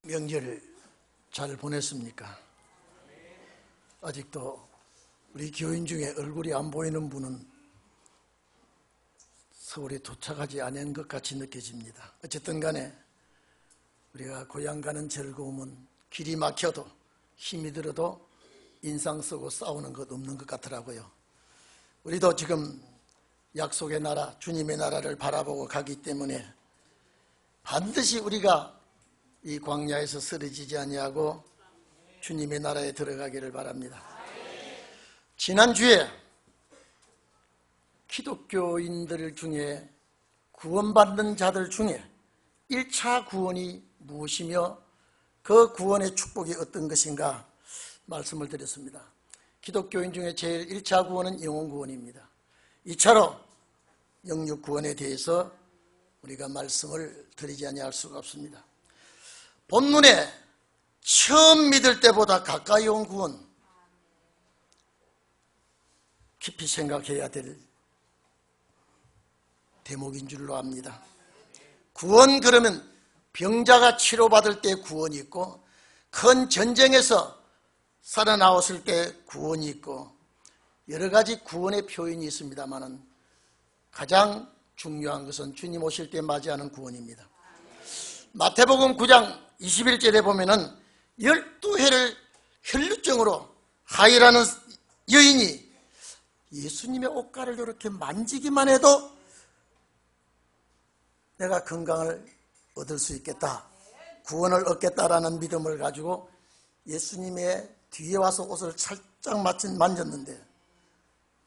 명절 잘 보냈습니까? 아직도 우리 교인 중에 얼굴이 안 보이는 분은 서울에 도착하지 않은 것 같이 느껴집니다. 어쨌든 간에 우리가 고향 가는 즐거움은 길이 막혀도 힘이 들어도 인상 쓰고 싸우는 것 없는 것 같더라고요. 우리도 지금 약속의 나라, 주님의 나라를 바라보고 가기 때문에 반드시 우리가 이 광야에서 쓰러지지 아니하고 주님의 나라에 들어가기를 바랍니다. 지난주에 기독교인들 중에 구원받는 자들 중에 1차 구원이 무엇이며 그 구원의 축복이 어떤 것인가 말씀을 드렸습니다. 기독교인 중에 제일 1차 구원은 영혼 구원입니다. 2차로 영육 구원에 대해서 우리가 말씀을 드리지 아니할 수가 없습니다. 본문에 처음 믿을 때보다 가까이 온 구원, 깊이 생각해야 될 대목인 줄로 압니다. 구원 그러면 병자가 치료받을 때 구원이 있고, 큰 전쟁에서 살아나왔을 때 구원이 있고, 여러 가지 구원의 표현이 있습니다만 가장 중요한 것은 주님 오실 때 맞이하는 구원입니다. 마태복음 9장 21절에 보면은 12해를 혈루증으로 하이라는 여인이 예수님의 옷가를 이렇게 만지기만 해도 내가 건강을 얻을 수 있겠다, 구원을 얻겠다라는 믿음을 가지고 예수님의 뒤에 와서 옷을 살짝 만졌는데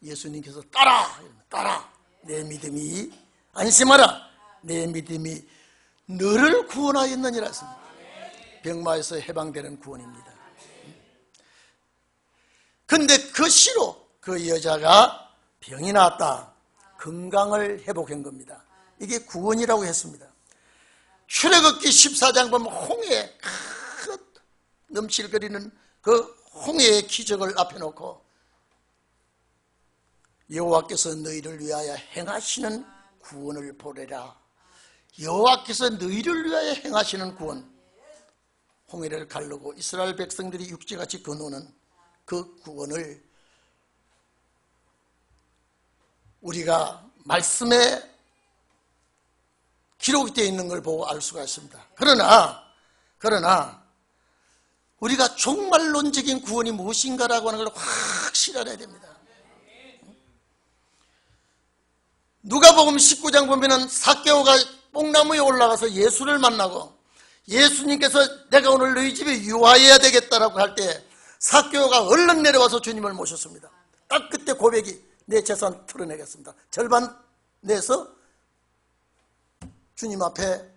예수님께서 따라 내 믿음이 안심하라, 내 믿음이 너를 구원하였느니라 했습니다. 병마에서 해방되는 구원입니다. 근데 그 시로 그 여자가 병이 나왔다, 건강을 회복한 겁니다. 이게 구원이라고 했습니다. 출애굽기 14장 보면 홍해, 넘실거리는 그 홍해의 기적을 앞에 놓고 여호와께서 너희를 위하여 행하시는 구원을 보래라. 여호와께서 너희를 위하여 행하시는 구원, 홍해를 가르고 이스라엘 백성들이 육지같이 건너는 그 구원을 우리가 말씀에 기록이 되어 있는 걸 보고 알 수가 있습니다. 그러나 우리가 종말론적인 구원이 무엇인가라고 하는 걸 확실히 알아야 됩니다. 누가복음 19장 보면은 삭개오가 뽕나무에 올라가서 예수를 만나고 예수님께서 내가 오늘 너희 집에 유하해야 되겠다라고 할 때 삭개오가 얼른 내려와서 주님을 모셨습니다. 딱 그때 고백이 내 재산 털어내겠습니다. 절반 내서 주님 앞에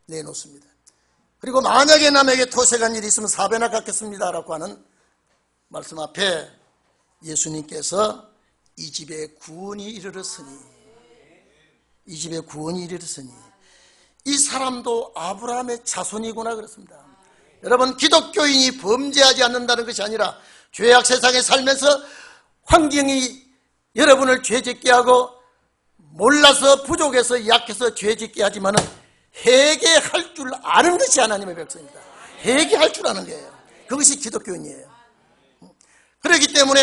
내놓습니다. 그리고 만약에 남에게 토색한 일이 있으면 4배나 갚겠습니다 라고 하는 말씀 앞에 예수님께서 이 집에 구원이 이르렀으니, 이 집에 구원이 이르렀으니 이 사람도 아브라함의 자손이구나 그랬습니다. 여러분, 기독교인이 범죄하지 않는다는 것이 아니라 죄악 세상에 살면서 환경이 여러분을 죄짓게 하고 몰라서 부족해서 약해서 죄짓게 하지만 회개할 줄 아는 것이 하나님의 백성입니다. 회개할 줄 아는 거예요. 그것이 기독교인이에요. 그렇기 때문에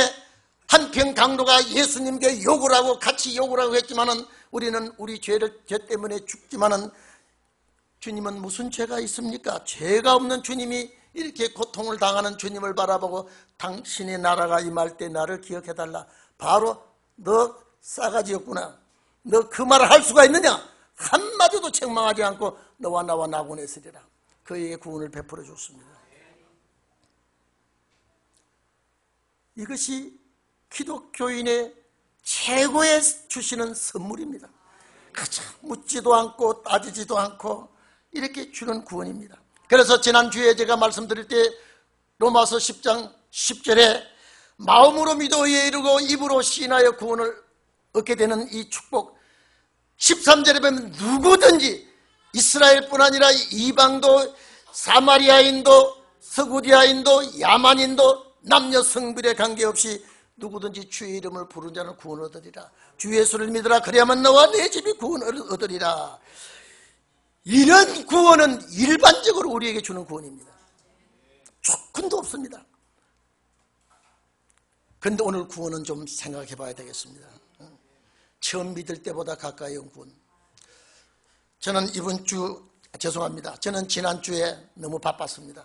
한평 강도가 예수님께 욕을 하고 같이 욕을 하고 했지만은 우리는 우리 죄 때문에 죽지만은 주님은 무슨 죄가 있습니까? 죄가 없는 주님이 이렇게 고통을 당하는 주님을 바라보고 당신의 나라가 임할 때 나를 기억해달라. 바로 너 싸가지였구나. 너 그 말을 할 수가 있느냐? 한마디도 책망하지 않고 너와 나와 낙원했으리라. 그에게 구원을 베풀어 줬습니다. 이것이 기독교인의 최고의 주시는 선물입니다. 그저 묻지도 않고 따지지도 않고 이렇게 주는 구원입니다. 그래서 지난주에 제가 말씀드릴 때 로마서 10장 10절에 마음으로 믿어 의에 이르고 입으로 시인하여 구원을 얻게 되는 이 축복, 13절에 보면 누구든지 이스라엘뿐 아니라 이방도 사마리아인도 서구디아인도 야만인도 남녀 성별에 관계없이 누구든지 주의 이름을 부른 자는 구원을 얻으리라. 주 예수를 믿으라. 그래야만 너와 내 집이 구원을 얻으리라. 이런 구원은 일반적으로 우리에게 주는 구원입니다. 조건도 없습니다. 그런데 오늘 구원은 좀 생각해 봐야 되겠습니다. 처음 믿을 때보다 가까이 온 구원. 저는 이번 주, 죄송합니다. 저는 지난주에 너무 바빴습니다.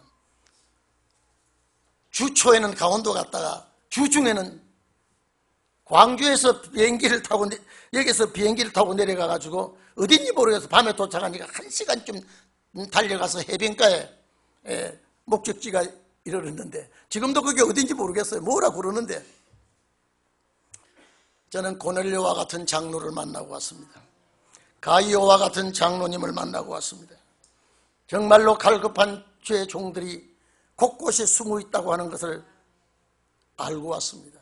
주 초에는 강원도 갔다가 주 중에는 광주에서 비행기를 타고, 여기서 비행기를 타고 내려가가지고 어딘지 모르겠어. 밤에 도착하니까 1시간쯤 달려가서 해변가에 목적지가 이르렀는데, 지금도 그게 어딘지 모르겠어요. 뭐라 그러는데, 저는 고넬료와 같은 장로를 만나고 왔습니다. 가이오와 같은 장로님을 만나고 왔습니다. 정말로 갈급한 주의 종들이 곳곳에 숨어 있다고 하는 것을 알고 왔습니다.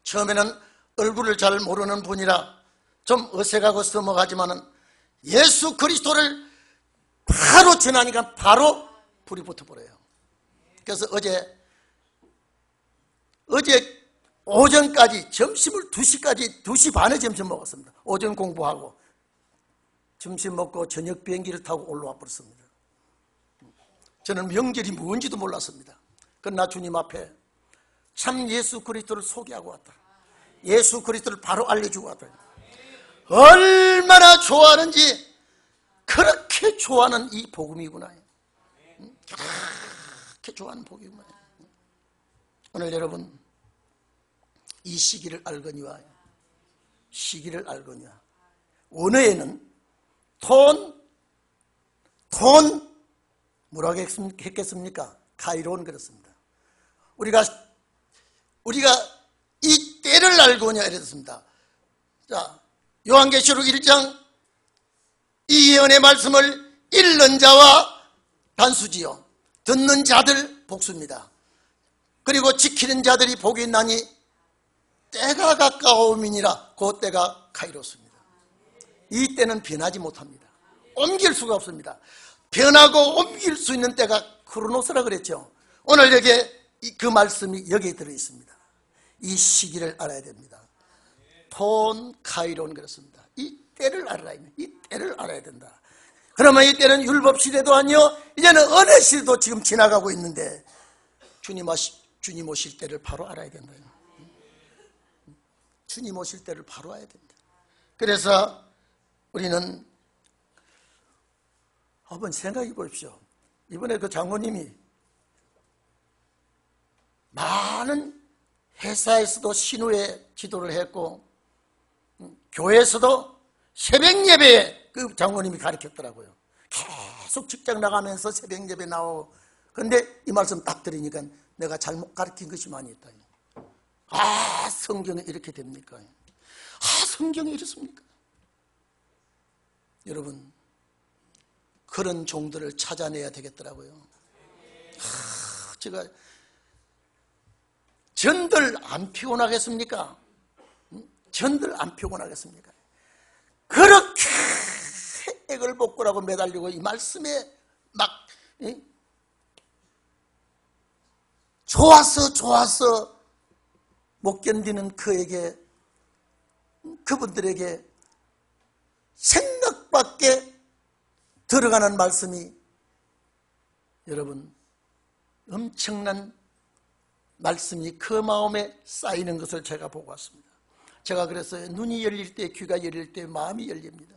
처음에는 얼굴을 잘 모르는 분이라 좀 어색하고 서먹하지만은 예수 그리스도를 바로 전하니까 바로 불이 붙어버려요. 그래서 어제 오전까지, 점심을 2시까지, 2시 반에 점심 먹었습니다. 오전 공부하고 점심 먹고 저녁 비행기를 타고 올라와 버렸습니다. 저는 명절이 뭔지도 몰랐습니다. 그러나 주님 앞에 참 예수 그리스도를 소개하고 왔다. 예수 그리스도를 바로 알려주고 왔다. 얼마나 좋아하는지, 그렇게 좋아하는 이 복음이구나. 그렇게 좋아하는 복음이구나. 오늘 여러분, 이 시기를 알거니와, 시기를 알거니와, 원어에는 뭐라고 했겠습니까? 카이론 그렇습니다. 우리가 이 때를 알거냐 이랬습니다. 자, 요한계시록 1장, 이 예언의 말씀을 읽는 자와 단수지요, 듣는 자들 복수입니다. 그리고 지키는 자들이 복이 있나니 때가 가까움이니라. 그 때가 카이로스입니다. 이 때는 변하지 못합니다. 옮길 수가 없습니다. 변하고 옮길 수 있는 때가 크로노스라 그랬죠. 오늘 여기에 그 말씀이 여기에 들어있습니다. 이 시기를 알아야 됩니다. 톤 카이론 그렇습니다. 이 때를 알아야 됩니다. 이 때를 알아야 된다. 그러면 이 때는 율법 시대도 아니요, 이제는 은혜 시대도 지금 지나가고 있는데 주님 오실 때를 바로 알아야 된다. 주님 오실 때를 바로 알아야 된다. 그래서 우리는 한번 생각해 보십시오. 이번에 그 장로님이 많은 회사에서도 신우회 지도를 했고, 교회에서도 새벽 예배에 그 장로님이 가르쳤더라고요. 계속 직장 나가면서 새벽 예배 나오고. 그런데 이 말씀 딱 들으니까 내가 잘못 가르친 것이 많이 있다. 아, 성경에 이렇게 됩니까? 아, 성경에 이렇습니까? 여러분, 그런 종들을 찾아내야 되겠더라고요. 제가 전들 안 피곤하겠습니까? 전들 안 피곤하겠습니까? 그렇게 액을 복구라고 매달리고 이 말씀에 막 좋아서 못 견디는 그분들에게 생각밖에 들어가는 말씀이, 여러분, 엄청난 말씀이 그 마음에 쌓이는 것을 제가 보고 왔습니다. 제가 그랬어요. 눈이 열릴 때, 귀가 열릴 때 마음이 열립니다.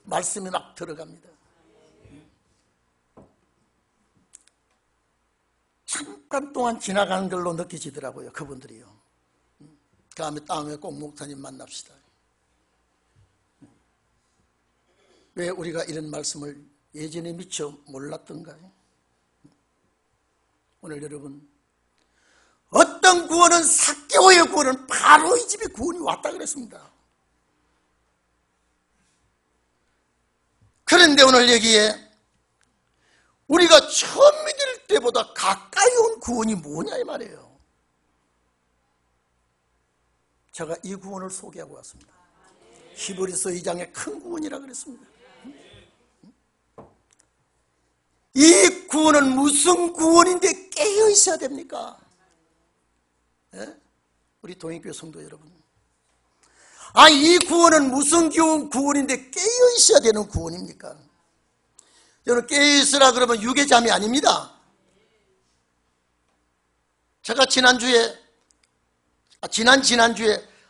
말씀이 막 들어갑니다. 잠깐 동안 지나가는 걸로 느껴지더라고요, 그분들이요. 다음에 꼭 목사님 만납시다. 왜 우리가 이런 말씀을 예전에 미처 몰랐던가요? 오늘 여러분, 어떤 구원은 삭개오의 구원은 바로 이 집에 구원이 왔다 그랬습니다. 그런데 오늘 여기에 우리가 처음 믿을 때보다 가까이 온 구원이 뭐냐 이 말이에요. 제가 이 구원을 소개하고 왔습니다. 히브리서 2장의 큰 구원이라 그랬습니다. 이 구원은 무슨 구원인데 깨어 있어야 됩니까? 예? 우리 동행교회 성도 여러분, 이 구원은 무슨 구원인데 깨어 있어야 되는 구원입니까? 여러분, 깨어있으라 그러면 유괴잠이 아닙니다. 제가 지난주에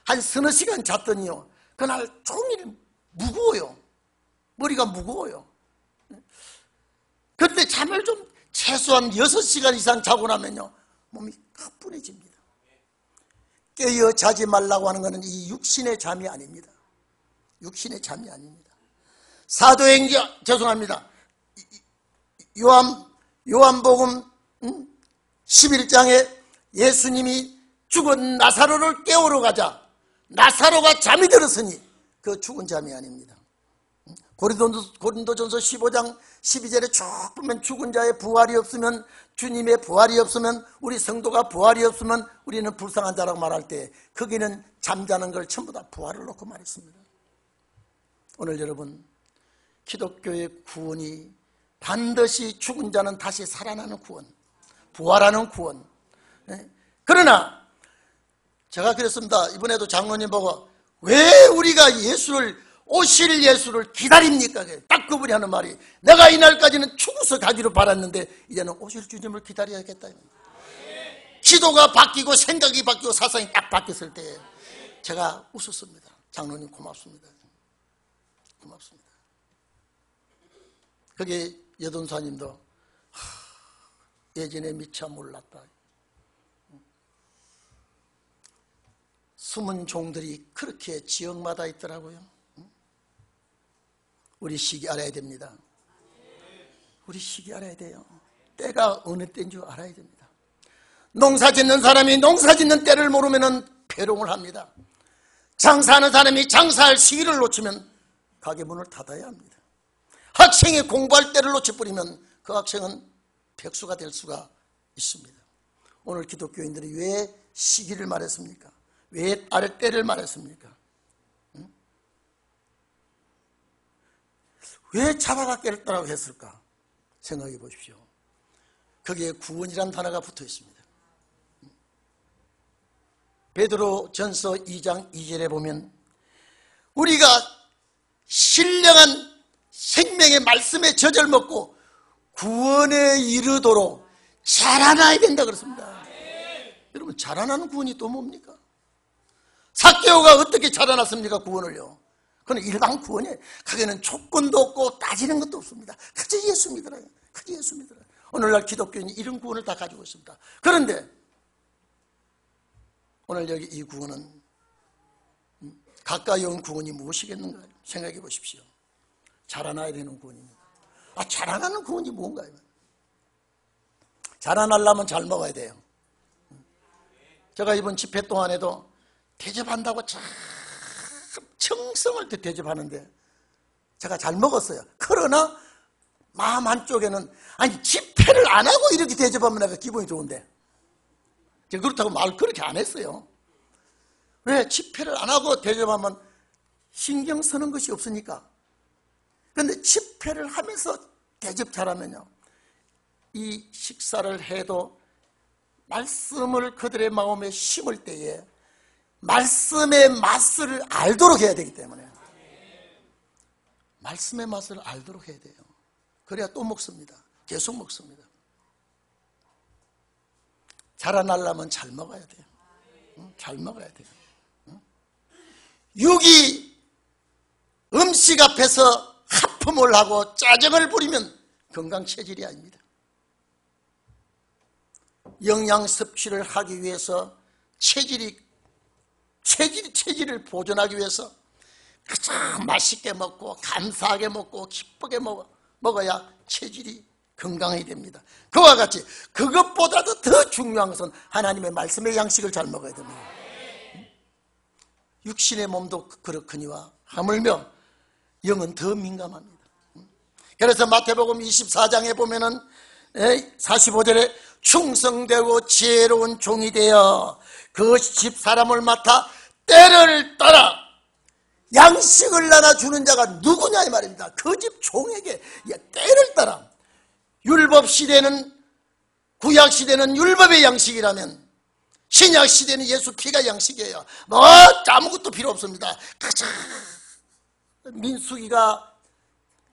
한 서너 시간 잤더니요, 그날 종일 무거워요. 머리가 무거워요. 그런데 잠을 좀 최소한 6시간 이상 자고 나면요, 몸이 가뿐해집니다. 깨어 자지 말라고 하는 것은 이 육신의 잠이 아닙니다. 육신의 잠이 아닙니다. 사도행전, 죄송합니다. 요한복음 11장에 예수님이 죽은 나사로를 깨우러 가자, 나사로가 잠이 들었으니 그 죽은 잠이 아닙니다. 고린도전서 15장 12절에 쭉 보면 죽은 자의 부활이 없으면, 주님의 부활이 없으면, 우리 성도가 부활이 없으면 우리는 불쌍한 자라고 말할 때 거기는 잠자는 걸 전부 다 부활을 놓고 말했습니다. 오늘 여러분, 기독교의 구원이 반드시 죽은 자는 다시 살아나는 구원, 부활하는 구원. 그러나 제가 그랬습니다. 이번에도 장로님 보고 왜 우리가 오실 예수를 기다립니까? 딱 그분이 하는 말이, 내가 이날까지는 죽어서 가기로 바랐는데 이제는 오실 주님을 기다려야겠다. 기도가 바뀌고 생각이 바뀌고 사상이 딱 바뀌었을 때 제가 웃었습니다. 장로님 고맙습니다. 고맙습니다. 거기에 여돈사님도 예전에 미처 몰랐다. 숨은 종들이 그렇게 지역마다 있더라고요. 우리 시기 알아야 됩니다. 우리 시기 알아야 돼요. 때가 어느 때인 줄 알아야 됩니다. 농사 짓는 사람이 농사 짓는 때를 모르면 패롱을 합니다. 장사하는 사람이 장사할 시기를 놓치면 가게 문을 닫아야 합니다. 학생이 공부할 때를 놓쳐버리면 그 학생은 백수가 될 수가 있습니다. 오늘 기독교인들이 왜 시기를 말했습니까? 왜 때를 말했습니까? 왜 잡아가 깼다고 했을까? 생각해 보십시오. 거기에 구원이란 단어가 붙어 있습니다. 베드로전서 2장 2절에 보면 우리가 신령한 생명의 말씀에 젖을 먹고 구원에 이르도록 자라나야 된다 그랬습니다. 여러분, 자라나는 구원이 또 뭡니까? 삭개오가 어떻게 자라났습니까? 구원을요. 그건 일반 구원이에요. 거기는 조건도 없고 따지는 것도 없습니다. 그저 예수 믿으라요. 그저 예수 믿으라요. 오늘날 기독교인이 이런 구원을 다 가지고 있습니다. 그런데 오늘 여기 이 구원은 가까이 온 구원이 무엇이겠는가 생각해 보십시오. 자라나야 되는 구원입니다. 자라나는 구원이 뭔가요? 자라나려면 잘 먹어야 돼요. 제가 이번 집회 동안에도 대접한다고 참 정성을 대접하는데 제가 잘 먹었어요. 그러나 마음 한쪽에는 집회를 안 하고 이렇게 대접하면 내가 기분이 좋은데, 제가 그렇다고 말 그렇게 안 했어요. 왜? 집회를 안 하고 대접하면 신경 쓰는 것이 없으니까. 그런데 집회를 하면서 대접 잘하면요, 이 식사를 해도 말씀을 그들의 마음에 심을 때에 말씀의 맛을 알도록 해야 되기 때문에, 말씀의 맛을 알도록 해야 돼요. 그래야 또 먹습니다. 계속 먹습니다. 자라나려면 잘 먹어야 돼요. 잘 먹어야 돼요. 육이 음식 앞에서 하품을 하고 짜증을 부리면 건강 체질이 아닙니다. 영양 섭취를 하기 위해서 체질을 보존하기 위해서 가장 맛있게 먹고 감사하게 먹고 기쁘게 먹어야 체질이 건강해야 됩니다. 그와 같이 그것보다도 더 중요한 것은 하나님의 말씀의 양식을 잘 먹어야 됩니다. 육신의 몸도 그렇거니와 하물며 영은 더 민감합니다. 그래서 마태복음 24장에 보면은 45절에 충성되고 지혜로운 종이 되어 그 집 사람을 맡아 때를 따라 양식을 나눠주는 자가 누구냐 이 말입니다. 그 집 종에게 때를 따라. 율법 시대는, 구약 시대는 율법의 양식이라면 신약 시대는 예수 피가 양식이에요. 아무것도 필요 없습니다. 가장 민수기가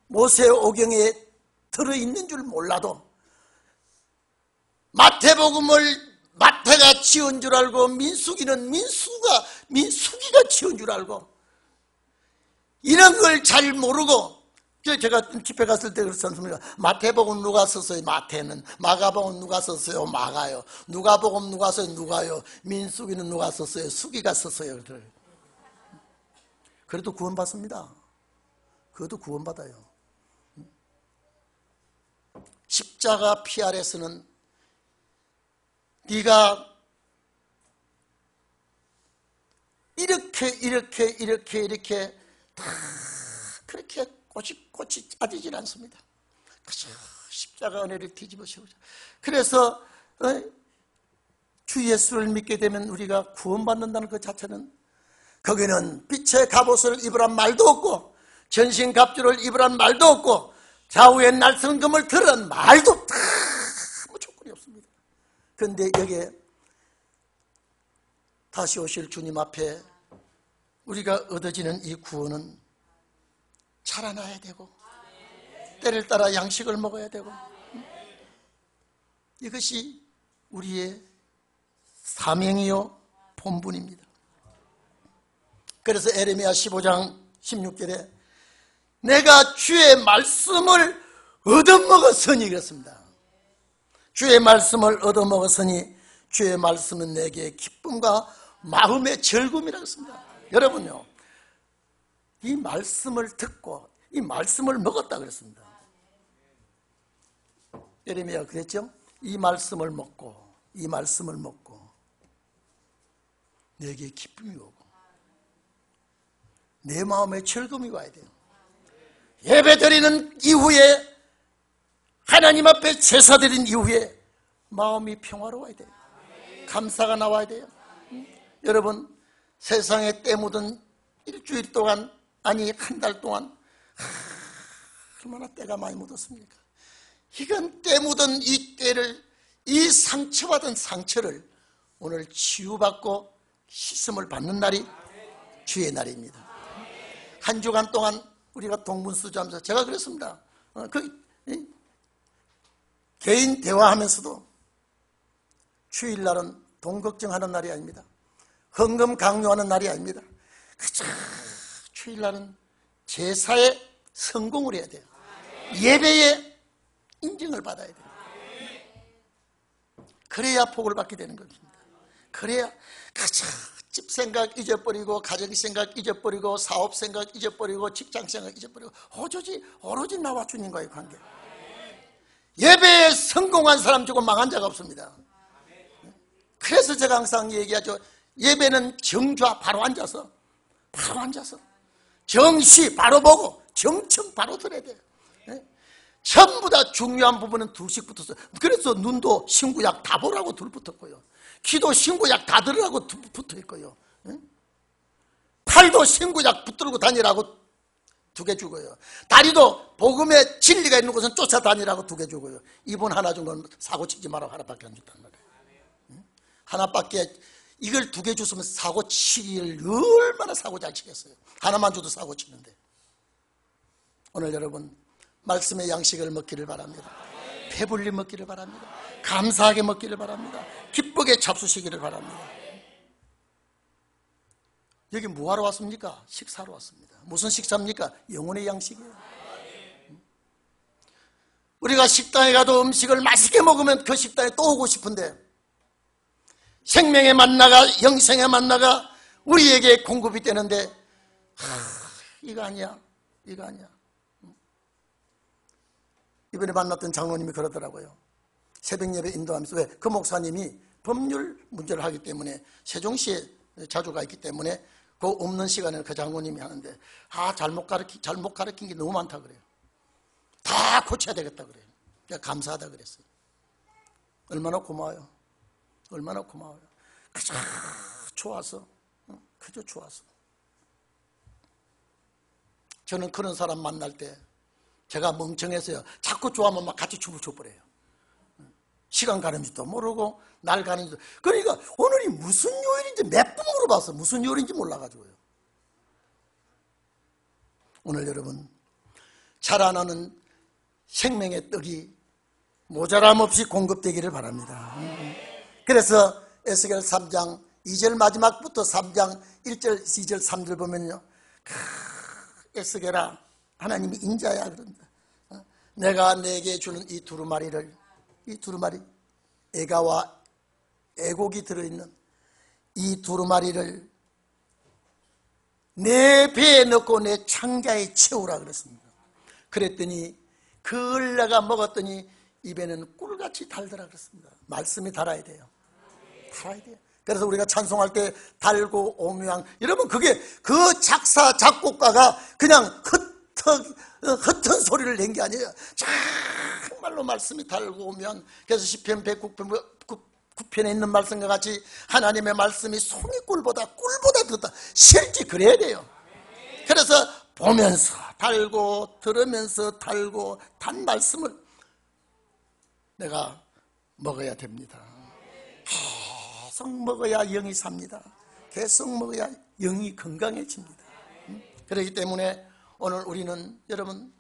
모세 오경에 들어있는 줄 몰라도 마태복음을 마태가 지은 줄 알고 민수기는 민수기가 지은 줄 알고 이런 걸 잘 모르고 제가 집회 갔을 때 그랬습니다. 마태복음 누가 썼어요? 마태는. 마가복음 누가 썼어요? 마가요. 누가복음 누가 썼어요? 누가요. 민수기는 누가 썼어요? 수기가 썼어요. 그래도 구원받습니다. 그것도 구원받아요. 십자가 피 아래서는 네가 이렇게 다 그렇게 꼬치꼬치 짜지질 않습니다. 그저 십자가 은혜를 뒤집어 씌우자. 그래서 주 예수를 믿게 되면 우리가 구원받는다는 것 자체는 거기는 빛의 갑옷을 입으란 말도 없고 전신갑주를 입으란 말도 없고 좌우의 날성금을 들으란 말도 다 아무 조건이 없습니다. 그런데 여기에 다시 오실 주님 앞에 우리가 얻어지는 이 구원은 자라나야 되고 때를 따라 양식을 먹어야 되고 이것이 우리의 사명이요 본분입니다. 그래서 에레미야 15장 16절에 내가 주의 말씀을 얻어먹었으니 그렇습니다. 주의 말씀을 얻어먹었으니 주의 말씀은 내게 기쁨과 마음의 즐거움이라고 했습니다. 여러분요, 이 말씀을 듣고 이 말씀을 먹었다 그랬습니다. 예레미야가 그랬죠? 이 말씀을 먹고 내게 기쁨이 오고 내 마음에 즐거움이 와야 돼요. 예배 드리는 이후에 하나님 앞에 제사 드린 이후에 마음이 평화로워야 돼요. 감사가 나와야 돼요. 여러분, 세상에 때 묻은 일주일 동안, 아니 한 달 동안 얼마나 때가 많이 묻었습니까? 이건 때 묻은 이 때를, 이 상처받은 상처를 오늘 치유받고 씻음을 받는 날이 주의 날입니다. 한 주간 동안 우리가 동문수주하면서 제가 그랬습니다. 개인 대화하면서도 주일날은 돈 걱정하는 날이 아닙니다. 헌금 강요하는 날이 아닙니다. 그저 주일날은 제사에 성공을 해야 돼요. 예배에 인정을 받아야 돼요. 그래야 복을 받게 되는 겁니다. 그래야 그저 집 생각 잊어버리고 가정 생각 잊어버리고 사업 생각 잊어버리고 직장 생각 잊어버리고 오로지 나와 주님과의 관계. 예배에 성공한 사람 주고 망한 자가 없습니다. 그래서 제가 항상 얘기하죠. 예배는 정좌 바로 앉아서 정시 바로 보고 정청 바로 들어야 돼요. 전부 다 중요한 부분은 둘씩 붙었어요. 그래서 눈도 신구약 다 보라고 둘 붙었고요. 귀도 신구약 다 들으라고 붙어 있고요. 팔도 신구약 붙들고 다니라고 2개 주고요. 다리도 복음의 진리가 있는 곳은 쫓아다니라고 2개 주고요. 이분 하나 준 건 사고 치지 마라고 하나밖에 안 줬단 말이에요. 하나밖에, 이걸 2개 줬으면 사고 치기를 얼마나 사고 잘 치겠어요. 하나만 줘도 사고 치는데. 오늘 여러분 말씀의 양식을 먹기를 바랍니다. 배불리 먹기를 바랍니다. 감사하게 먹기를 바랍니다. 기쁘게 잡수시기를 바랍니다. 여기 뭐하러 왔습니까? 식사로 왔습니다. 무슨 식사입니까? 영혼의 양식이에요. 우리가 식당에 가도 음식을 맛있게 먹으면 그 식당에 또 오고 싶은데 생명의 만나가, 영생의 만나가 우리에게 공급이 되는데 이거 아니야. 이번에 만났던 장로님이 그러더라고요. 새벽 예배 인도하면서, 왜? 그 목사님이 법률 문제를 하기 때문에 세종시에 자주 가 있기 때문에 그 없는 시간에 그 장로님이 하는데 잘못 가르친 게 너무 많다 그래요. 다 고쳐야 되겠다 그래요. 그러니까 감사하다 그랬어요. 얼마나 고마워요. 그저 좋아서. 저는 그런 사람 만날 때 제가 멍청해서요, 자꾸 좋아하면 막 같이 춤을 춰버려요. 시간 가는 줄도 모르고 날 가는 줄. 그러니까 오늘이 무슨 요일인지 몇 번 물어봤어. 무슨 요일인지 몰라가지고요. 오늘 여러분, 자라나는 생명의 떡이 모자람 없이 공급되기를 바랍니다. 그래서 에스겔 3장 2절 마지막부터 3장 1절, 2절, 3절 보면요, 에스겔아, 하나님이 인자야 그런다. 내가 내게 주는 이 두루마리, 애가와 애곡이 들어있는 이 두루마리를 내 배에 넣고 내 창자에 채우라 그랬습니다. 그랬더니 그걸 내가 먹었더니 입에는 꿀같이 달더라 그랬습니다. 말씀이 달아야 돼요. 달아야 돼요. 그래서 우리가 찬송할 때 달고 오묘한, 여러분 그게 그 작사 작곡가가 그냥 흩은 소리를 낸 게 아니에요. 정말로 말씀이 달고 오면, 그래서 시편 109편에 있는 말씀과 같이 하나님의 말씀이 송이꿀보다 꿀보다 더 실제 그래야 돼요. 그래서 보면서 달고 들으면서 달고 단 말씀을 내가 먹어야 됩니다. 계속 먹어야 영이 삽니다. 계속 먹어야 영이 건강해집니다. 그렇기 때문에 오늘 우리는 여러분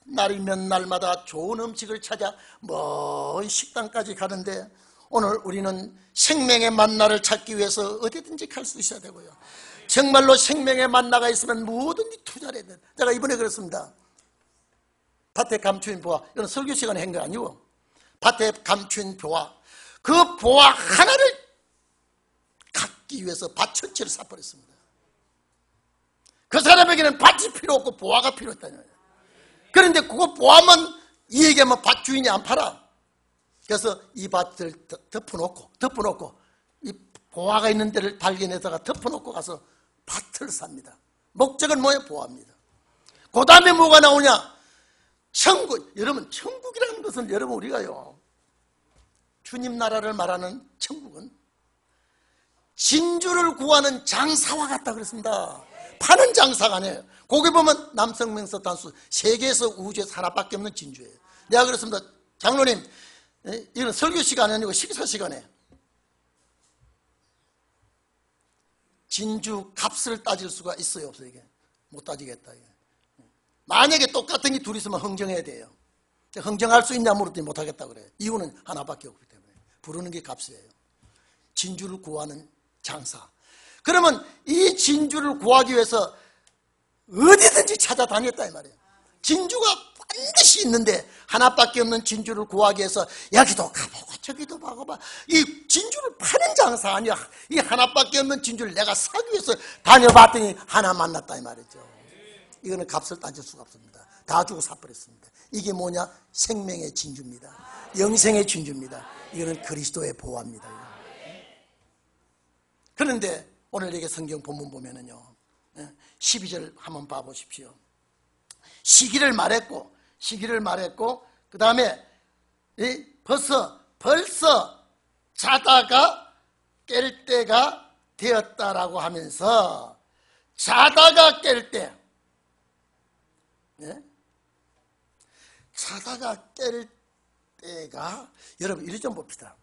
날이면 날마다 좋은 음식을 찾아 먼 식당까지 가는데, 오늘 우리는 생명의 만나를 찾기 위해서 어디든지 갈 수 있어야 되고요. 정말로 생명의 만나가 있으면 뭐든지 투자를 해야 돼요. 제가 이번에 그랬습니다. 밭에 감추인 보화, 이건 설교 시간에 한 거 아니고, 밭에 감추인 보화, 그 보화 하나를 갖기 위해서 밭 전체를 사버렸습니다. 그 사람에게는 밭이 필요 없고 보화가 필요했다는 거예요. 그런데 그거 보화만 이 얘기하면 밭 주인이 안 팔아. 그래서 이 밭을 덮어놓고 이 보화가 있는 데를 발견해다가 덮어놓고 가서 밭을 삽니다. 목적은 뭐예요? 보화입니다. 그 다음에 뭐가 나오냐? 천국. 여러분, 천국이라는 것은 여러분 우리가요, 주님 나라를 말하는 천국은 진주를 구하는 장사와 같다 그랬습니다. 파는 장사가 아니에요. 거기 보면 남성명서 단수, 세계에서 우주에서 하나밖에 없는 진주예요. 내가 그랬습니다. 장로님, 이건 설교 시간이 아니고 식사 시간에 진주 값을 따질 수가 있어요, 없어요? 이게 못 따지겠다. 이게. 만약에 똑같은 게 둘이 있으면 흥정해야 돼요. 흥정할 수 있냐 물었더니 못하겠다 그래요. 이유는 하나밖에 없기 때문에. 부르는 게 값이에요. 진주를 구하는 장사. 그러면 이 진주를 구하기 위해서 어디든지 찾아다녔다 이 말이에요. 진주가 반드시 있는데 하나밖에 없는 진주를 구하기 위해서 여기도 가보고 저기도 가보고, 이 진주를 파는 장사 아니야. 이 하나밖에 없는 진주를 내가 사기 위해서 다녀봤더니 하나 만났다 이 말이죠. 이거는 값을 따질 수가 없습니다. 다 주고 사버렸습니다. 이게 뭐냐? 생명의 진주입니다. 영생의 진주입니다. 이거는 그리스도의 보화입니다. 그런데 오늘 이게 성경 본문 보면은요, 12절 한번 봐보십시오. 시기를 말했고 그 다음에 벌써 자다가 깰 때가 되었다라고 하면서, 자다가 깰 때, 자다가 깰 때가, 여러분 이리 좀 봅시다.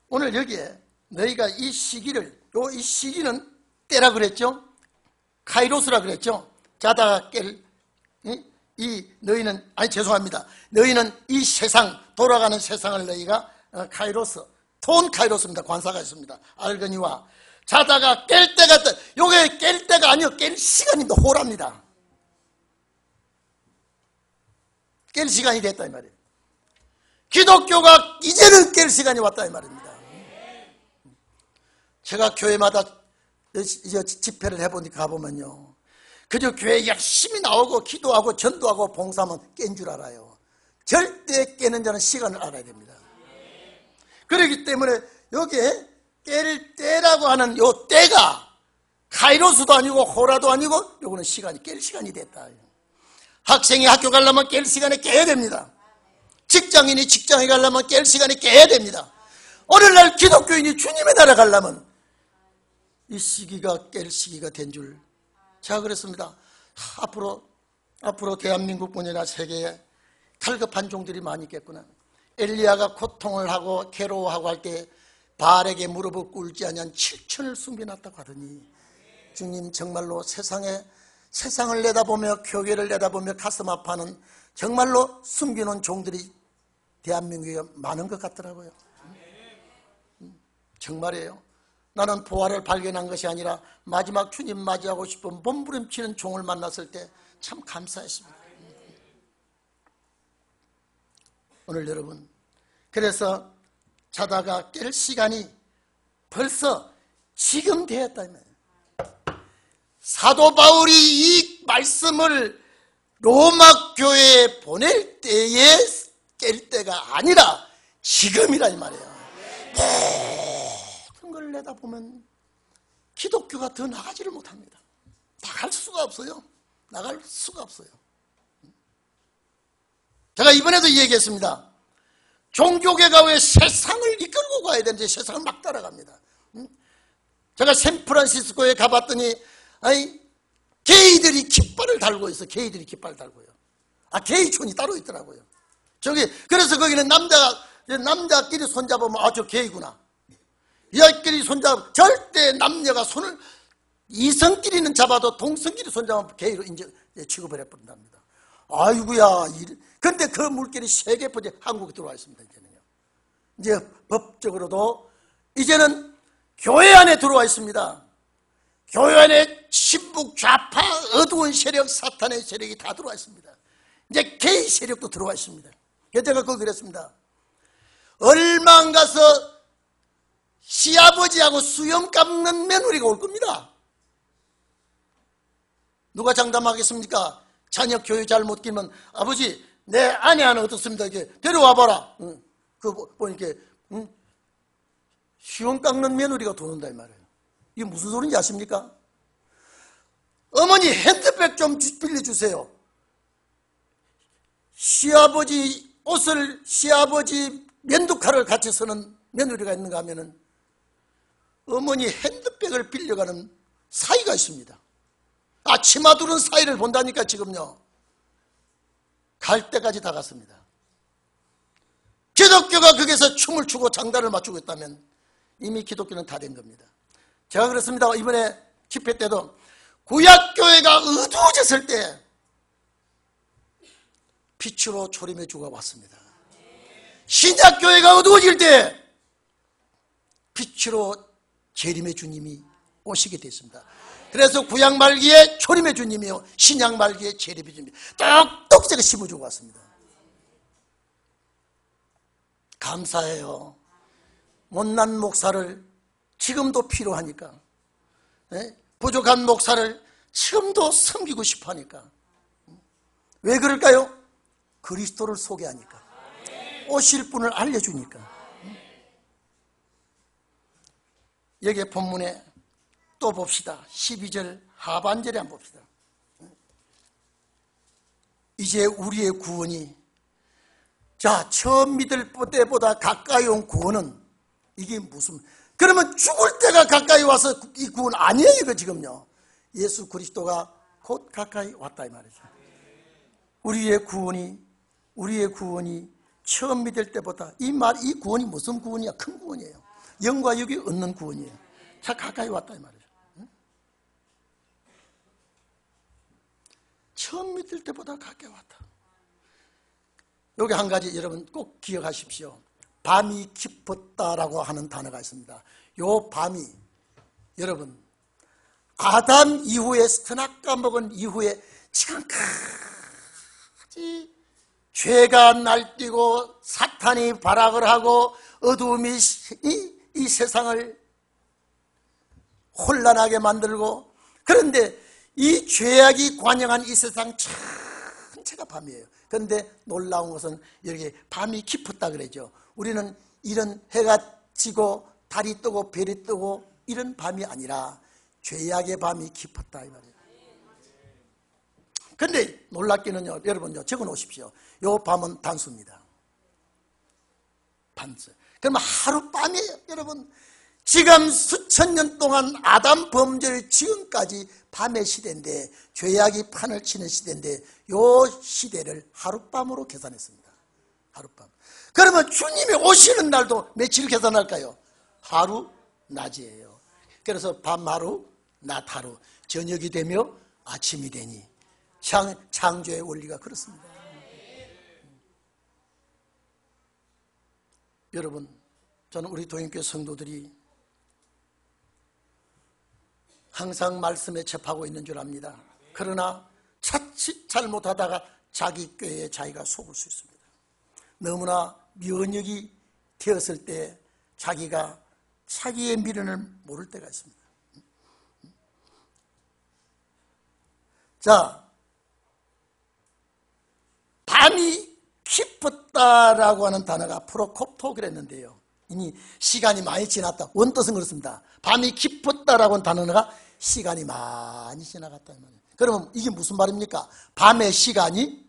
오늘 여기에 너희가 이 시기는 때라 그랬죠? 카이로스라 그랬죠? 자다가 깰, 너희는 이 세상, 돌아가는 세상을 너희가 톤 카이로스입니다. 관사가 있습니다. 알거니와 자다가 깰 때가 있다. 요게 깰 때가 아니요, 깰 시간입니다. 호랍니다. 깰 시간이 됐다 이 말이에요. 기독교가 이제는 깰 시간이 왔다 이 말입니다. 제가 교회마다 집회를 해보니까 가보면요, 그저 교회 열심히 나오고 기도하고 전도하고 봉사하면 깬 줄 알아요. 절대 깨는 자는 시간을 알아야 됩니다. 그렇기 때문에 여기에 깰 때라고 하는 요 때가 카이로스도 아니고 호라도 아니고, 요거는 시간이 깰 시간이 됐다. 학생이 학교 가려면 깰 시간에 깨야 됩니다. 직장인이 직장에 가려면 깰 시간에 깨야 됩니다. 오늘날 기독교인이 주님의 나라 가려면 이 시기가 깰 시기가 된 줄 제가 그랬습니다. 앞으로 대한민국뿐이나 세계에 갈급한 종들이 많이 있겠구나. 엘리야가 고통을 하고 괴로워하고 할 때 바알에게 무릎을 꿇지 않은 7천을 숨겨놨다고 하더니, 주님 정말로 세상을 내다보며 교회를 내다보며 가슴 아파하는 정말로 숨겨놓은 종들이 대한민국에 많은 것 같더라고요. 정말이에요. 나는 부활을 발견한 것이 아니라 마지막 주님 맞이하고 싶은 몸부림치는 종을 만났을 때 참 감사했습니다. 오늘 여러분, 그래서 자다가 깰 시간이 벌써 지금 되었다면, 사도 바울이 이 말씀을 로마 교회에 보낼 때에 깰 때가 아니라 지금이라 이 말이에요. 모든 걸 내다보면 기독교가 더 나가지를 못합니다. 나갈 수가 없어요. 나갈 수가 없어요. 제가 이번에도 얘기했습니다. 종교계가 왜 세상을 이끌고 가야 되는지 세상을 막 따라갑니다. 제가 샌프란시스코에 가봤더니 게이들이 깃발을 달고 있어. 게이들이 깃발을 달고요. 게이촌이 따로 있더라고요. 그래서 거기는 남자끼리 손잡으면 저 게이구나. 여자끼리 손잡으면 절대 남녀가 손을 이성끼리는 잡아도 동성끼리 손잡으면 게이로 이제 취급을 해버린답니다. 아이고야. 근데 그 물결이 세계 퍼져 한국에 들어와 있습니다. 이제 법적으로도 이제는 교회 안에 들어와 있습니다. 교회 안에 신북 좌파 어두운 세력, 사탄의 세력이 다 들어와 있습니다. 이제 게이 세력도 들어와 있습니다. 제가 거기 그랬습니다. 얼마 안 가서 시아버지하고 수염 감는 며느리가 올 겁니다. 누가 장담하겠습니까? 자녀 교육 잘 못 끼면 아버지 내 아내 하나 어떻습니다. 이렇게 데려와 봐라. 보니까 수염 깎는 며느리가 들어온다 이 말이에요. 이게 무슨 소리인지 아십니까? 어머니 핸드백 좀 빌려주세요. 시아버지 옷을, 시아버지 면도칼을 같이 쓰는 며느리가 있는가 하면은 어머니 핸드백을 빌려가는 사이가 있습니다. 치마 두른 사이를 본다니까 지금요. 갈 때까지 다 갔습니다. 기독교가 거기서 춤을 추고 장단을 맞추고 있다면 이미 기독교는 다 된 겁니다. 제가 그렇습니다. 이번에 집회 때도 구약교회가 어두워졌을 때 빛으로 초림의 주가 왔습니다. 신약교회가 어두워질 때 빛으로 재림의 주님이 오시게 됐습니다. 그래서 구약 말기에 초림의 주님이요, 신약 말기에 재림의 주님이 똑똑히 제가 심어주고 왔습니다. 감사해요. 못난 목사를 지금도 필요하니까, 부족한 목사를 지금도 섬기고 싶어하니까. 왜 그럴까요? 그리스도를 소개하니까, 오실 분을 알려주니까. 여기에 본문에 또 봅시다. 12절 하반절에 한번 봅시다. 이제 우리의 구원이, 처음 믿을 때보다 가까이 온 구원은 이게 무슨, 그러면 죽을 때가 가까이 와서 이 구원 아니에요 이거 지금요. 예수 그리스도가 곧 가까이 왔다 이 말이죠. 우리의 구원이 처음 믿을 때보다, 이 구원이 무슨 구원이야? 큰 구원이에요. 영과 육이 얻는 구원이에요. 자, 가까이 왔다 이 말이죠. 처음 믿을 때보다 가까이 왔다. 여기 한 가지 여러분 꼭 기억하십시오. 밤이 깊었다라고 하는 단어가 있습니다. 요 밤이, 여러분, 아담 이후에, 스트낙 까먹은 이후에 지금까지 죄가 날뛰고 사탄이 발악을 하고 어두움이 이 세상을 혼란하게 만들고, 그런데 이 죄악이 관영한 이 세상 전체가 밤이에요. 그런데 놀라운 것은 이렇게 밤이 깊었다 그러죠. 우리는 이런 해가 지고 달이 뜨고 별이 뜨고 이런 밤이 아니라 죄악의 밤이 깊었다 이 말이에요. 그런데 놀랍기는요, 여러분요, 적어 놓으십시오. 요 밤은 단수입니다. 단수. 그러면 하룻밤이에요, 여러분. 지금 수천 년 동안 아담 범죄를 지금까지 밤의 시대인데, 죄악이 판을 치는 시대인데, 요 시대를 하룻밤으로 계산했습니다. 하룻밤. 그러면 주님이 오시는 날도 며칠 계산할까요? 하루, 낮이에요. 그래서 밤하루, 낮하루, 저녁이 되며 아침이 되니, 창조의 원리가 그렇습니다. 여러분, 저는 우리 도인교회 성도들이 항상 말씀에 접하고 있는 줄 압니다. 그러나 자칫 잘못하다가 자기 꾀에 자기가 속을 수 있습니다. 너무나 면역이 되었을 때 자기가 자기의 미련을 모를 때가 있습니다. 자, 밤이 깊었다라고 하는 단어가 프로콥토 그랬는데요. 이미 시간이 많이 지났다. 원뜻은 그렇습니다. 밤이 깊었다라고 하는 단어가 시간이 많이 지나갔다 이 말이에요. 그러면 이게 무슨 말입니까? 밤의 시간이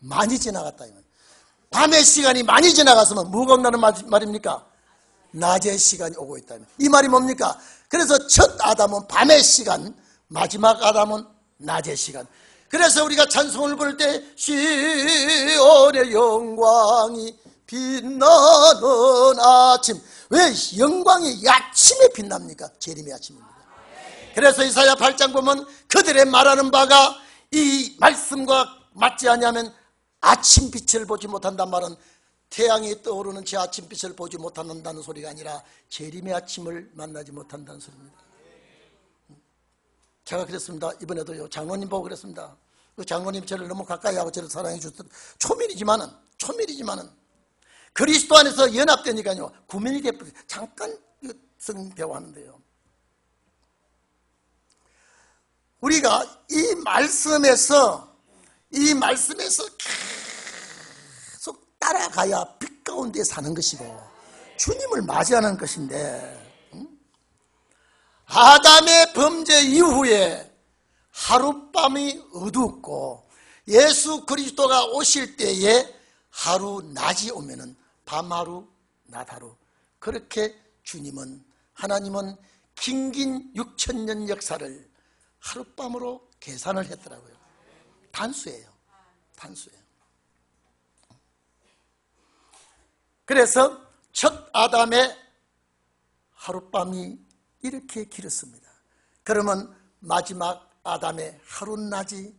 많이 지나갔다 이 말이에요. 밤의 시간이 많이 지나갔으면 뭐가 온다는 말입니까? 낮의 시간이 오고 있다. 이 말이 뭡니까? 그래서 첫 아담은 밤의 시간, 마지막 아담은 낮의 시간. 그래서 우리가 찬송을 부를 때 시온의 영광이 빛나는 아침. 왜 영광이 아침에 빛납니까? 재림의 아침입니다. 그래서 이사야 8장 보면 그들의 말하는 바가 이 말씀과 맞지 않냐면 아침 빛을 보지 못한다는 말은 태양이 떠오르는 제 아침빛을 보지 못한다는 소리가 아니라 재림의 아침을 만나지 못한다는 소리입니다. 제가 그랬습니다. 이번에도요, 장로님 보고 그랬습니다. 그 장로님 저를 너무 가까이 하고 저를 사랑해 주셨던 초밀이지만은 그리스도 안에서 연합되니까요, 구민이게 잠깐 성경 대화하는데요. 우리가 이 말씀에서 계속 따라가야 빛 가운데 사는 것이고 주님을 맞이하는 것인데, 아담의 범죄 이후에 하룻밤이 어둡고 예수 그리스도가 오실 때에 하루 낮이 오면은 밤하루 낮하루, 그렇게 하나님은 긴긴 6,000년 역사를 하룻밤으로 계산을 했더라고요. 단수예요. 그래서 첫 아담의 하룻밤이 이렇게 길었습니다. 그러면 마지막 아담의 하룻낮이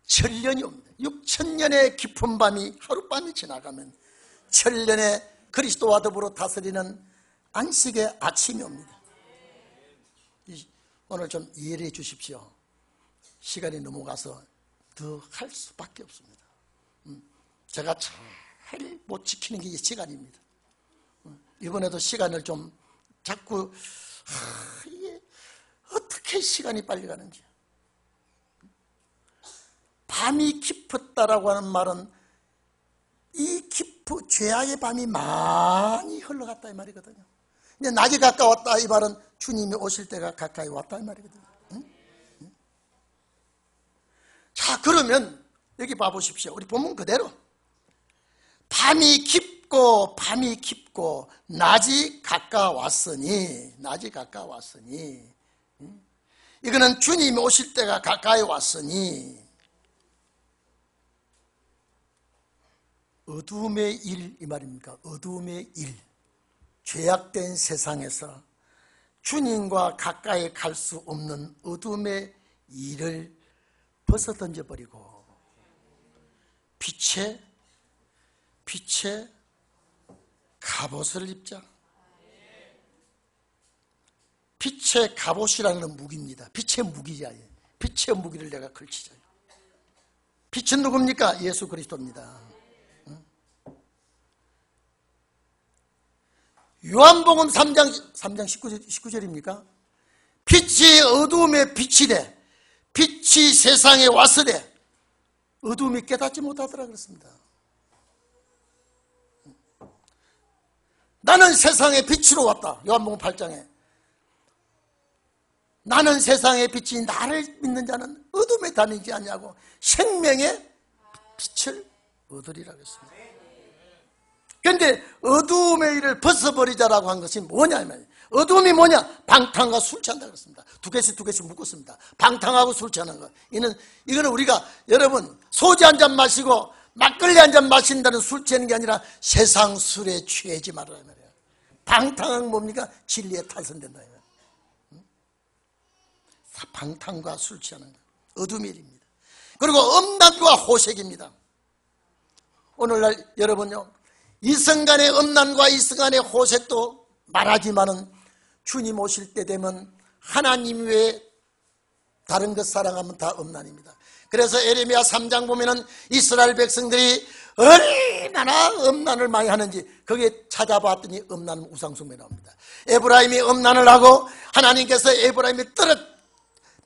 천년이 옵니다. 6,000년의 깊은 밤이 하룻밤이 지나가면 천년의 그리스도와 더불어 다스리는 안식의 아침이 옵니다. 오늘 좀 이해해 주십시오. 시간이 넘어가서 더 할 수밖에 없습니다. 제가 잘 못 지키는 게 이 시간입니다. 이번에도 시간을 좀 자꾸 이게 어떻게 시간이 빨리 가는지. 밤이 깊었다라고 하는 말은 이 죄악의 밤이 많이 흘러갔다 이 말이거든요. 근데 낮이 가까웠다 이 말은 주님이 오실 때가 가까이 왔다 이 말이거든요. 자, 그러면 여기 봐보십시오. 우리 본문 그대로 밤이 깊고 낮이 가까웠으니 이거는 주님이 오실 때가 가까이 왔으니 어두움의 일 이 말입니까? 어두움의 일. 죄악된 세상에서 주님과 가까이 갈 수 없는 어둠의 일을 벗어던져버리고 빛의 갑옷을 입자. 빛의 갑옷이라는 건 무기입니다. 빛의 무기자. 빛의 무기를 내가 걸치자. 빛은 누굽니까? 예수 그리스도입니다. 요한복음 3장 19절입니까? 빛이 어두움에 빛이 돼. 빛이 세상에 왔으되 어두움이 깨닫지 못하더라 그랬습니다. 나는 세상의 빛으로 왔다. 요한복음 8장에 나는 세상의 빛이 나를 믿는 자는 어둠에 다니지 않냐고 생명의 빛을 얻으리라 그랬습니다. 그런데 어두움의 일을 벗어버리자라고 한 것이 뭐냐 말이에요. 어두움이 뭐냐? 방탕과 술 취한다 그랬습니다. 두 개씩 묶었습니다. 방탕하고 술 취하는 것. 이거는 우리가 여러분 소주 한 잔 마시고 막걸리 한 잔 마신다는 술 취하는 게 아니라 세상 술에 취하지 말아라 말이에요. 방탕은 뭡니까? 진리에 탈선된다. 방탕과 술 취하는 것. 어둠의 일입니다. 그리고 음란과 호색입니다. 오늘날 여러분요, 이승간의 음란과 이승간의 호색도 말하지만은 주님 오실 때 되면 하나님 외에 다른 것 사랑하면 다 음란입니다. 그래서 에레미야 3장 보면은 이스라엘 백성들이 얼마나 음란을 많이 하는지 거기에 찾아봤더니 음란은 우상숭배 나옵니다. 에브라임이 음란을 하고 하나님께서 에브라임이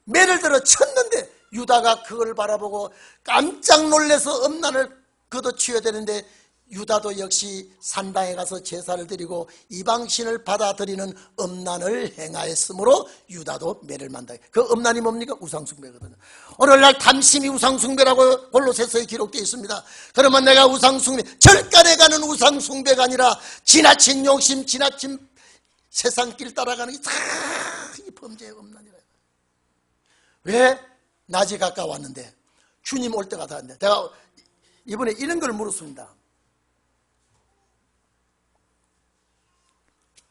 매를 들어 쳤는데 유다가 그걸 바라보고 깜짝 놀라서 음란을 걷어치워야 되는데 유다도 역시 산당에 가서 제사를 드리고 이방신을 받아들이는 음란을 행하였으므로 유다도 매를 만다. 그 음란이 뭡니까? 우상숭배거든요. 오늘날 탐심이 우상숭배라고 골로새서에 기록되어 있습니다. 그러면 내가 우상숭배, 절간에 가는 우상숭배가 아니라 지나친 욕심, 지나친 세상 길 따라가는 게 다 이 범죄의 음란이라. 왜? 낮이 가까웠는데 주님 올 때가 다 왔는데 내가 이번에 이런 걸 물었습니다.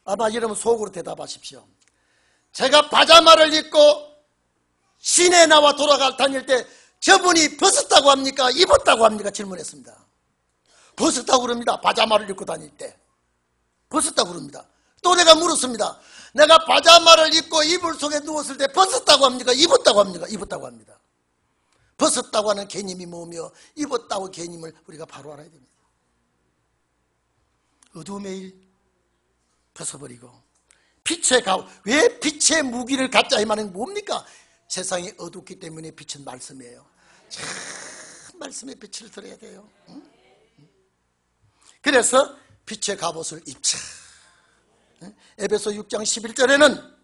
아마 여러분 속으로 대답하십시오. 제가 파자마를 입고 시내 나와 다닐 때 저분이 벗었다고 합니까? 입었다고 합니까? 질문했습니다. 벗었다고 그럽니다. 파자마를 입고 다닐 때 벗었다고 그럽니다. 또 내가 물었습니다. 내가 파자마를 입고 이불 속에 누웠을 때 벗었다고 합니까? 입었다고 합니까? 입었다고 합니다. 벗었다고 하는 개념이 뭐며 입었다고 개념을 우리가 바로 알아야 됩니다. 어두움의 일 벗어버리고 빛의 왜 빛의 무기를 갖자 이 말은 뭡니까? 세상이 어둡기 때문에 빛은 말씀이에요. 참 말씀의 빛을 들어야 돼요. 그래서 빛의 갑옷을 입자. 에베소 6장 11절에는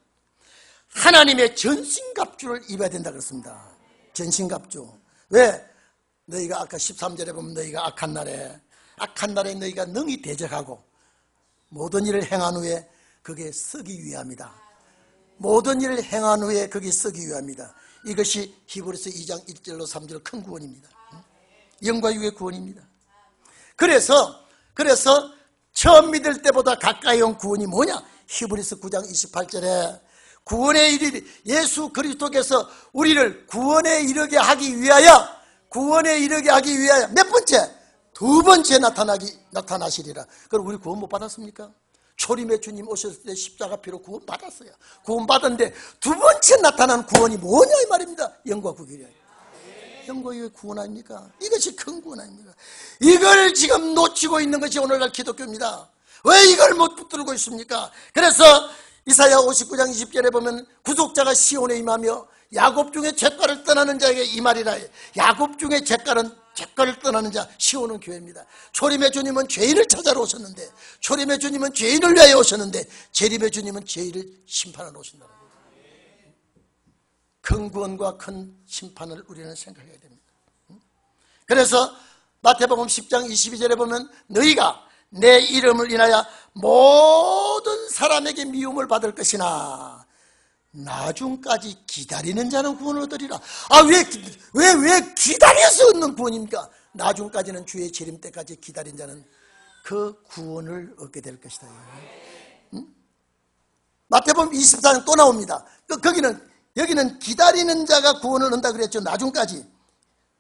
하나님의 전신갑주를 입어야 된다 그랬습니다. 전신갑주. 왜? 너희가 아까 13절에 보면 너희가 악한 날에 너희가 능히 대적하고 모든 일을 행한 후에 그게 쓰기 위함이다. 모든 일을 행한 후에 그게 쓰기 위함이다. 이것이 히브리서 2장 1절로 3절 큰 구원입니다. 영과 육의 구원입니다. 그래서 처음 믿을 때보다 가까이 온 구원이 뭐냐? 히브리서 9장 28절에 구원에 이르리 예수 그리스도께서 우리를 구원에 이르게 하기 위하여 몇 번째? 두 번째 나타나시리라. 그럼 우리 구원 못 받았습니까? 초림의 주님 오셨을 때 십자가 피로 구원 받았어요. 구원 받았는데 두 번째 나타난 구원이 뭐냐 이 말입니다. 영과 구원이에요. 영과 육의 구원 아닙니까? 이것이 큰 구원 아닙니까? 이걸 지금 놓치고 있는 것이 오늘날 기독교입니다. 왜 이걸 못 붙들고 있습니까? 그래서 이사야 59장 20절에 보면 구속자가 시온에 임하며 야곱 중에 잿가를 떠나는 자에게 이 말이라. 야곱 중에 잿가를 떠나는 자 시온은 교회입니다. 초림의 주님은 죄인을 찾아러 오셨는데 초림의 주님은 죄인을 위하여 오셨는데 재림의 주님은 죄인을 심판하러 오신다는 거예요. 큰 구원과 큰 심판을 우리는 생각해야 됩니다. 그래서 마태복음 10장 22절에 보면 너희가 내 이름을 인하여 모든 사람에게 미움을 받을 것이나 나중까지 기다리는 자는 구원을 얻으리라. 왜 기다려서 얻는 구원입니까? 나중까지는 주의 재림 때까지 기다린 자는 그 구원을 얻게 될 것이다. 마태복음 24장 또 나옵니다. 여기는 기다리는 자가 구원을 얻는다 그랬죠. 나중까지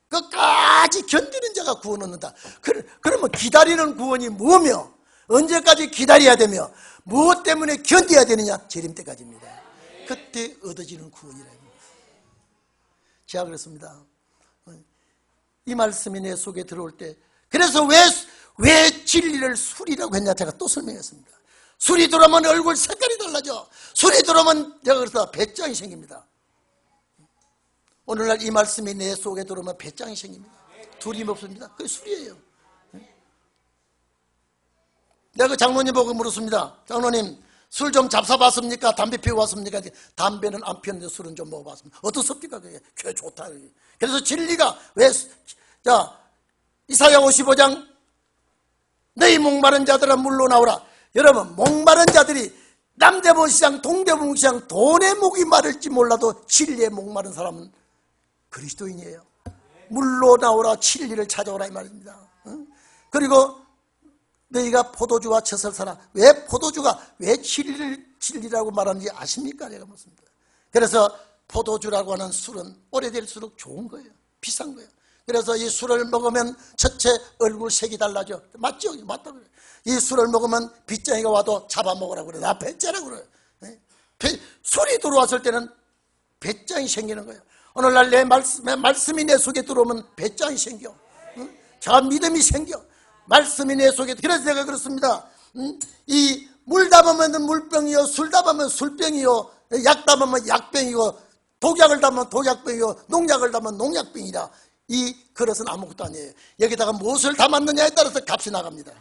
끝까지 견디는 자가 구원을 얻는다. 그러면 기다리는 구원이 뭐며 언제까지 기다려야 되며 무엇 때문에 견뎌야 되느냐? 재림 때까지입니다. 그때 얻어지는 구원이라고. 제가 그랬습니다. 이 말씀이 내 속에 들어올 때 그래서 왜 진리를 술이라고 했냐 제가 또 설명했습니다. 술이 들어오면 얼굴 색깔이 달라져. 술이 들어오면 제가 그래서 배짱이 생깁니다. 오늘날 이 말씀이 내 속에 들어오면 배짱이 생깁니다. 둘이 없습니다. 그게 술이에요. 내가 그 장로님 보고 물었습니다. 장로님 술 좀 잡숴봤습니까? 담배 피워 왔습니까? 담배는 안 피웠는데 술은 좀 먹어봤습니다. 어떻습니까? 그게 좋다. 그래서 진리가 이사야 55장 너희 목마른 자들아 물로 나오라. 여러분 목마른 자들이 남대문 시장 동대문 시장 돈의 목이 마를지 몰라도 진리에 목마른 사람은 그리스도인이에요. 물로 나오라 진리를 찾아오라 이 말입니다. 그리고 너희가 포도주와 젖을 사라. 왜 포도주가 왜 진리라고 말하는지 아십니까? 내가 묻습니다. 그래서 포도주라고 하는 술은 오래될수록 좋은 거예요. 비싼 거예요. 그래서 이 술을 먹으면 첫째 얼굴 색이 달라져. 맞죠? 맞다고 그래. 이 술을 먹으면 빗장이가 와도 잡아먹으라고 그래. 나 배째라고 그래. 술이 들어왔을 때는 배짱이 생기는 거예요. 오늘날 내 말씀이 내 속에 들어오면 배짱이 생겨. 저 믿음이 생겨. 말씀이 내 속에. 그래서 제가 그렇습니다. 이 물 담으면 물병이요, 술 담으면 술병이요, 약 담으면 약병이고, 독약을 담으면 독약병이요, 농약을 담으면 농약병이라. 이 그릇은 아무것도 아니에요. 여기다가 무엇을 담았느냐에 따라서 값이 나갑니다.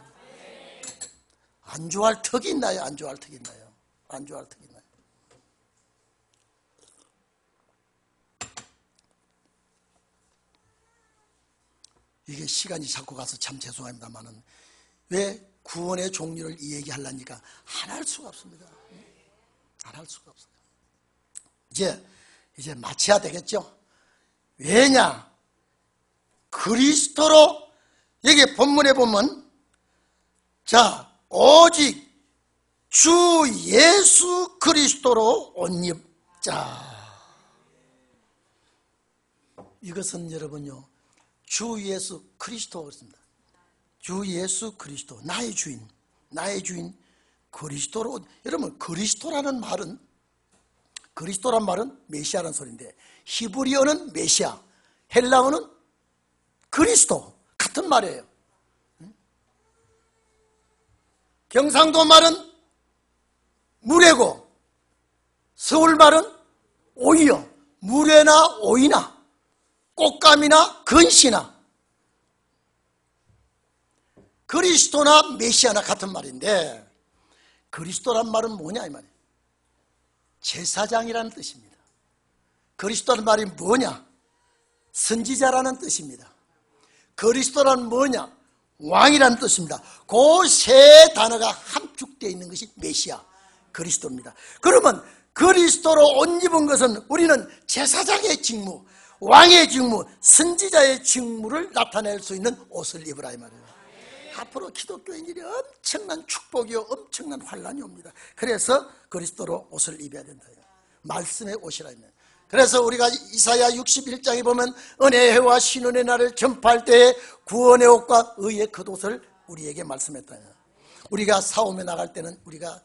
안주할 턱이 있나요? 안주할 턱이 있나요? 안주할 턱이 있나요? 이게 시간이 자꾸 가서 참 죄송합니다만은 왜 구원의 종류를 얘기하려니까 안 할 수가 없습니다. 안 할 수가 없어요. 이제 마쳐야 되겠죠? 왜냐? 그리스도로, 여기 본문에 보면, 자, 오직 주 예수 그리스도로 옷 입자. 이것은 여러분요, 주 예수 그리스도 그렇습니다. 주 예수 그리스도, 나의 주인 그리스도로. 여러분, 그리스도란 말은 메시아라는 소리인데, 히브리어는 메시아, 헬라어는 그리스도, 같은 말이에요. 경상도 말은 물회고, 서울 말은 오이요. 물회나 오이나 꽃감이나 근시나 그리스도나 메시아나 같은 말인데, 그리스도란 말은 뭐냐 이 말이에요. 제사장이라는 뜻입니다. 그리스도란 말이 뭐냐? 선지자라는 뜻입니다. 그리스도란 뭐냐? 왕이라는 뜻입니다. 그 세 단어가 함축되어 있는 것이 메시아, 그리스도입니다. 그러면 그리스도로 옷 입은 것은 우리는 제사장의 직무, 왕의 직무, 선지자의 직무를 나타낼 수 있는 옷을 입으라 이 말이에요. 앞으로 기독교인들이 엄청난 축복이요, 엄청난 환란이 옵니다. 그래서 그리스도로 옷을 입어야 된다. 말씀의 옷이라 했네요. 그래서 우리가 이사야 61장에 보면 은혜의 해와 신원의 날을 전파할 때에 구원의 옷과 의의 겉옷을 우리에게 말씀했다. 우리가 싸움에 나갈 때는 우리가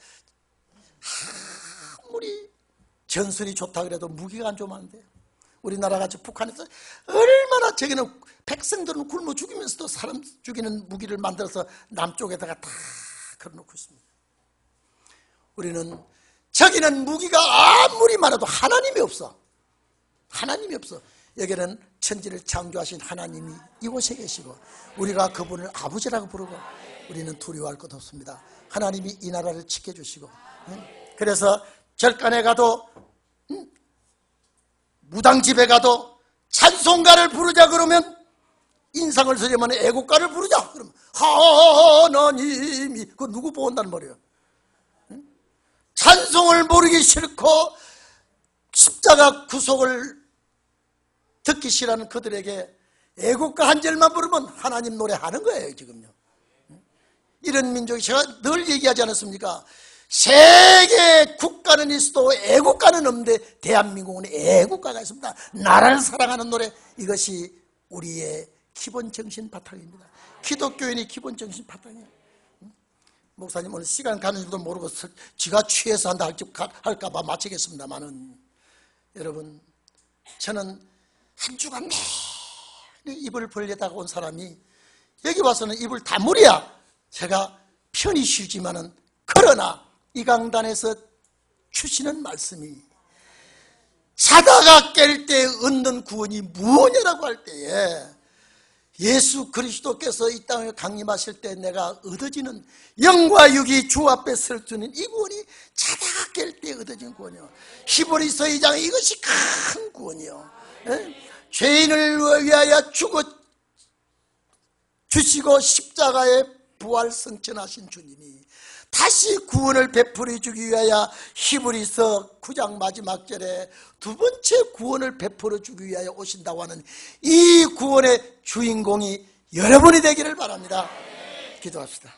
아무리 전술이 좋다 그래도 무기가 안 좋으면 안 돼요. 우리나라같이 북한에서 얼마나 저기는 백성들은 굶어 죽이면서도 사람 죽이는 무기를 만들어서 남쪽에다가 다 걸어놓고 있습니다. 우리는 저기는 무기가 아무리 많아도 하나님이 없어. 하나님이 없어. 여기는 천지를 창조하신 하나님이 이곳에 계시고 우리가 그분을 아버지라고 부르고 우리는 두려워할 것 없습니다. 하나님이 이 나라를 지켜주시고, 그래서 절간에 가도 무당집에 가도 찬송가를 부르자 그러면, 인상을 쓰려면 애국가를 부르자 그러면 하나님이, 그거 누구 보온다는 말이에요. 찬송을 부르기 싫고 십자가 구속을 듣기 싫어하는 그들에게 애국가 한 절만 부르면 하나님 노래하는 거예요 지금요. 이런 민족이, 제가 늘 얘기하지 않았습니까? 세계 국가는 있어도 애국가는 없는데 대한민국은 애국가가 있습니다. 나라를 사랑하는 노래, 이것이 우리의 기본 정신 바탕입니다. 기독교인이 기본 정신 바탕이에요. 목사님 오늘 시간 가는 줄도 모르고 지가 취해서 한다 할까봐 마치겠습니다만은, 여러분, 저는 한 주간 내내 입을 벌리다가 온 사람이 여기 와서는 입을 다물어야 제가 편히 쉬지만은, 그러나 이 강단에서 주시는 말씀이 자다가 깰 때 얻는 구원이 무엇이라고 할 때에 예수 그리스도께서 이 땅에 강림하실 때 내가 얻어지는 영과 육이 주 앞에 설 주는 이 구원이 자다가 깰 때 얻어진 구원이요. 히브리서 2장, 이것이 큰 구원이요. 죄인을 위하여 죽어 주시고 십자가에 부활 승천하신 주님이 다시 구원을 베풀어 주기 위하여 히브리서 9장 마지막 절에 두 번째 구원을 베풀어 주기 위하여 오신다고 하는 이 구원의 주인공이 여러분이 되기를 바랍니다. 기도합시다.